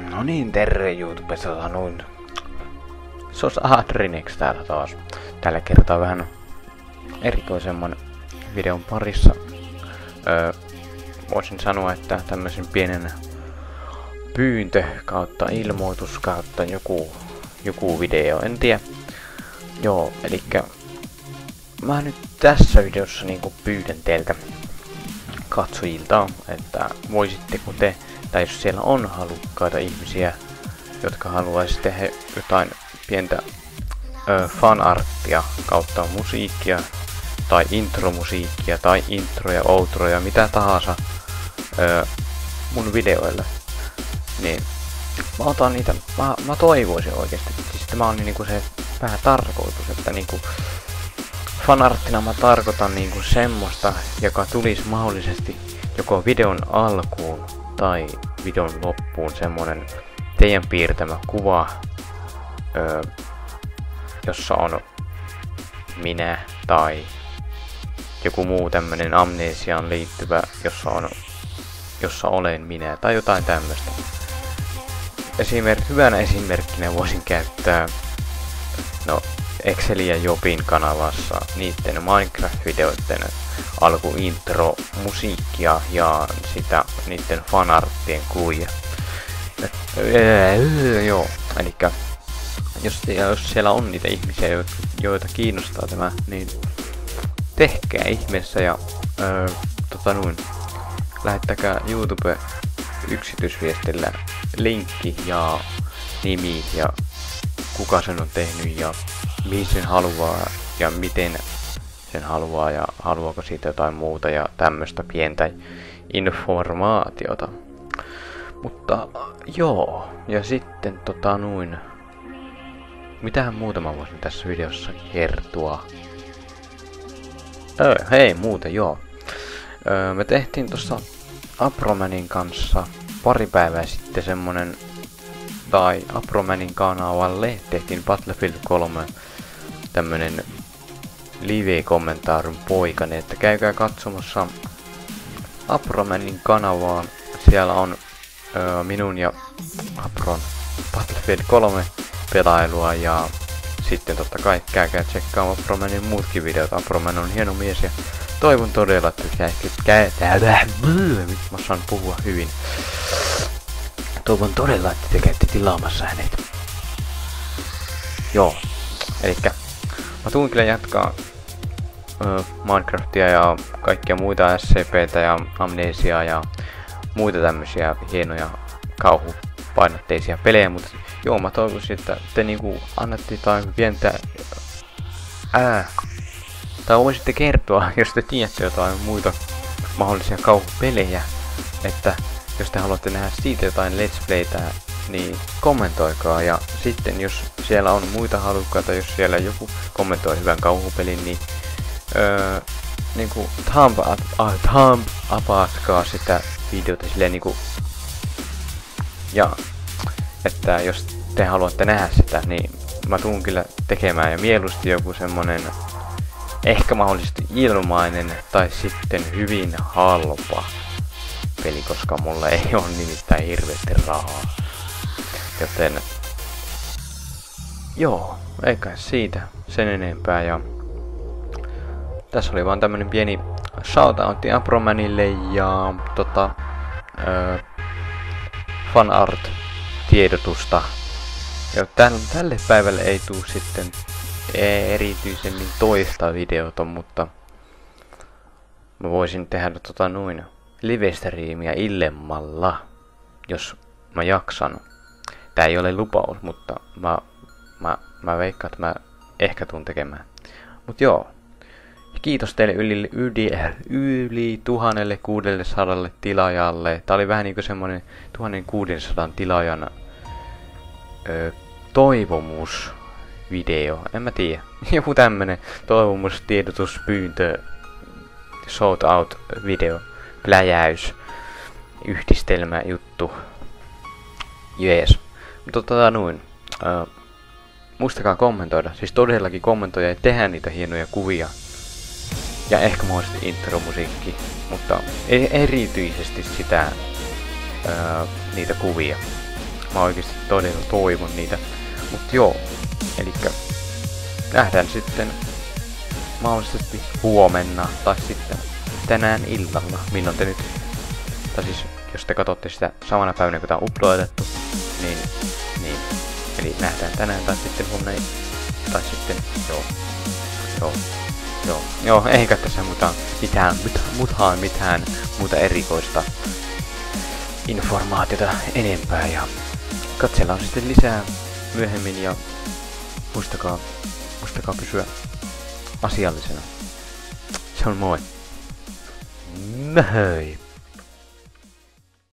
No niin, terve YouTubessa noin. Sos Adrinex täällä taas. Tällä kertaa vähän erikoisemman videon parissa. Voisin sanoa, että tämmöisen pienen pyyntö kautta ilmoitus kautta joku video, en tiedä. Joo, elikkä mä nyt tässä videossa niinku pyydän teiltä katsojilta, että voisitteko te, tai jos siellä on halukkaita ihmisiä, jotka haluaisi tehdä jotain pientä fanarttia kautta musiikkia, tai intromusiikkia, tai introja, outroja, mitä tahansa mun videoille, niin mä otan niitä, mä toivoisin oikeesti, siis tämä on niinku se vähän tarkoitus, että niinku fanarttina mä tarkoitan niinku semmoista, joka tulisi mahdollisesti joko videon alkuun tai videon loppuun, semmonen teidän piirtämä kuva, jossa on minä tai joku muu tämmönen amnesiaan liittyvä, jossa olen minä tai jotain tämmöstä. Hyvänä esimerkkinä voisin käyttää Excelin ja Jobin kanavassa niitten Minecraft-videoiden alkuintro musiikkia ja sitä niitten fanarttien kuvia. Joo, elikkä jos siellä on niitä ihmisiä, joita kiinnostaa tämä, niin tehkää ihmeessä ja lähettäkää YouTube yksityisviestillä linkki ja nimi ja kuka sen on tehnyt ja mihin sen haluaa ja miten sen haluaa ja haluaako siitä jotain muuta ja tämmöstä pientä informaatiota. Mutta joo, ja sitten mitähän muuta mä voisin tässä videossa kertoa? Hei, muuten joo. Me tehtiin tuossa Apromanin kanssa pari päivää sitten semmonen, tai Apromanin kanavalle tehtiin Battlefield 3 tämmönen live-kommentaarun poikane, että käykää katsomassa Apromanin kanavaan. Siellä on minun ja Apron Battlefield 3 pelailua ja sitten totta kai käykää tsekkaamaan Apromanin muutkin videot. Aproman on hieno mies ja toivon todella, että mä saan puhua hyvin. Toivon todella, että te käytte tilaamassa hänet. Joo, elikkä mä tuun kyllä jatkaa Minecraftia ja kaikkia muita SCPtä ja Amnesiaa ja muita tämmösiä hienoja kauhupainotteisia pelejä, mutta joo, mä toivoisin, että te niinku annatte jotain pientä tai voisitte kertoa, jos te tiedätte jotain muita mahdollisia kauhupelejä, että jos te haluatte nähdä siitä jotain Let's Playtä, niin kommentoikaa, ja sitten jos siellä on muita halukkaita, jos siellä joku kommentoi hyvän kauhupelin, niin niinku thumb upatkaa sitä videota silleen niinku, ja että jos te haluatte nähdä sitä, niin mä tuun kyllä tekemään ja mieluusti joku semmonen ehkä mahdollisesti ilmainen tai sitten hyvin halpa peli, koska mulla ei ole nimittäin hirveästi rahaa. Joten joo, eikä siitä sen enempää. Ja tässä oli vaan tämmönen pieni shoutoutti Apromanille ja fanart tiedotusta. Ja tälle päivälle ei tuu sitten erityisemmin toista videota, mutta mä voisin tehdä live-striimiä illemmalla, jos mä jaksan. Tää ei ole lupaus, mutta mä veikkaan, että mä ehkä tuun tekemään. Mut joo, kiitos teille yli 1600 tilaajalle. Tää oli vähän niinku semmonen 1600 tilaajan toivomusvideo, en mä tiedä. Joku tämmönen toivomustiedotuspyyntö, shout out video, pläjäys, yhdistelmä juttu. Jees. Mutta muistakaa kommentoida, siis todellakin kommentoida ja tehdä niitä hienoja kuvia. Ja ehkä mahdollisesti intromusiikki, mutta erityisesti sitä niitä kuvia. Mä oikeesti todella toivon niitä. Mut joo, elikkä nähdään sitten mahdollisesti huomenna tai sitten tänään illalla, milloin te nyt, tai siis jos te katsotte sitä samana päivänä kun tää on uploadettu, niin, eli nähdään tänään tai sitten huomenna, tai sitten, joo, eikä tässä mitään muuta erikoista informaatiota enempää, ja katsellaan sitten lisää myöhemmin, ja muistakaa pysyä asiallisena. Se on moi. Möhöi!